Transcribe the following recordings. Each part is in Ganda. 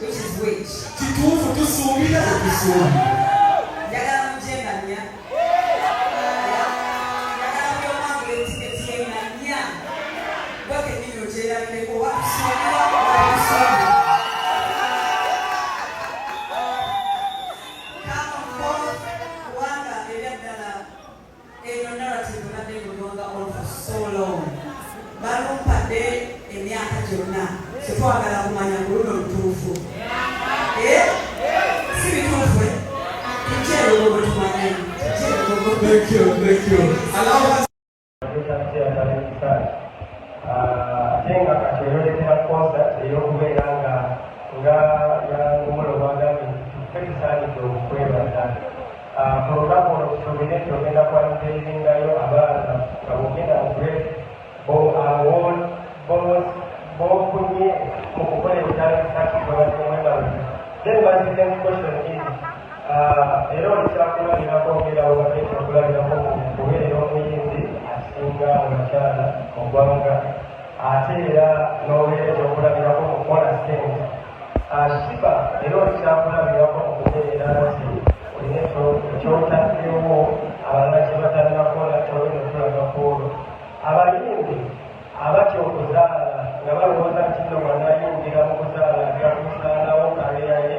which is which. Kituufu tusuubira tetusuubira. Njagala mugyenganya. Njagala byomwangula etiketi y'enganya. Gwe kennyini ogyerabireko wakusuubira wakusuubira. Kubanga ebyaddala eno narrative badde ngulonga on for so long. Balumpadde emyaka gyonna. Tetwagala kumanya ku luno lutuufu. Si bituufu. Tukyero bwe tumanyi. Thank you. Allow us. Jenga kakyolekera concert ey'okubeera nga yangumula obwagabi tukisaanidde okwebaza. Ku lunaku olwo tusobole tugenda kwalipeeringayo abaana nga bogenda mugreat bofunye mu kukola ebitala bisatu bwebatemwebaza. Then my second question is, era olisaba kulabirako ogerawo bateeka okulabirako kubeera omuyimbi asinga omukyala mu ggwanga ate era n'obeera ekyokulabirako mu kukola sente. Shiba era olisaba kulabirako okubeera nti olina ekyotaddewo abalala kye batanakola kyolina okulabako olwo. Abayimbi abatya okuzaala nga balowooza nti nno mwanayingira mu kuzaala ajja kusaanawo kaleera ye,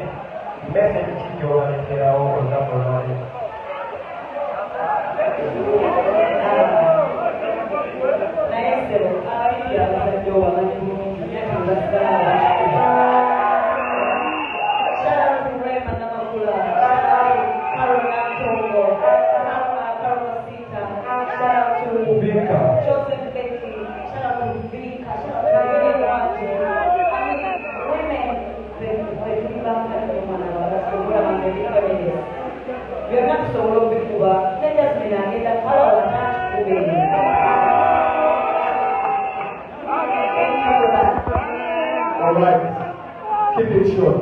message ki gy'obalekerawo olunaku olwaleero? Naye ssebo abayimbi abazadde obamanyi bulungi myaka bazaala. Shout out to Rema Namakula. Shout out to Carol Nantongo. Carol Masita. Shout out to Vika. Joseph Becky. Shout out to Vika. Shout out to William Watson. I mean, women, they do love that woman. That's the woman I'm very feminist. You're not so low before. Let us be like that. Follow the touch to be. All right. Keep it short.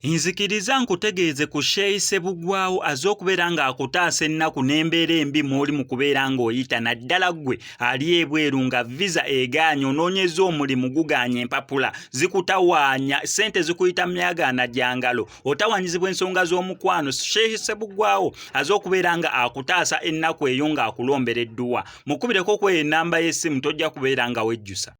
Nzikiriza nkutegeeze ku Sheyi Ssebugwawo az'okubeera ng'akutaasa ennaku n'embeera embi mw'oli mu kubeera ng'oyita naddala ggwe ali ebweru nga visa egaanye onoonyeza omulimu gugaanye empapula zikutawaanya ssente zikuyita myagaana gya ngalo otawanyizibwa ensonga z'omukwano. Sheyi Ssebugwawo az'okubeera nga akutaasa ennaku eyo ng'akulombera edduwa mukubireko ku ennamba y'essimu tojja kubeera nga wejjusa.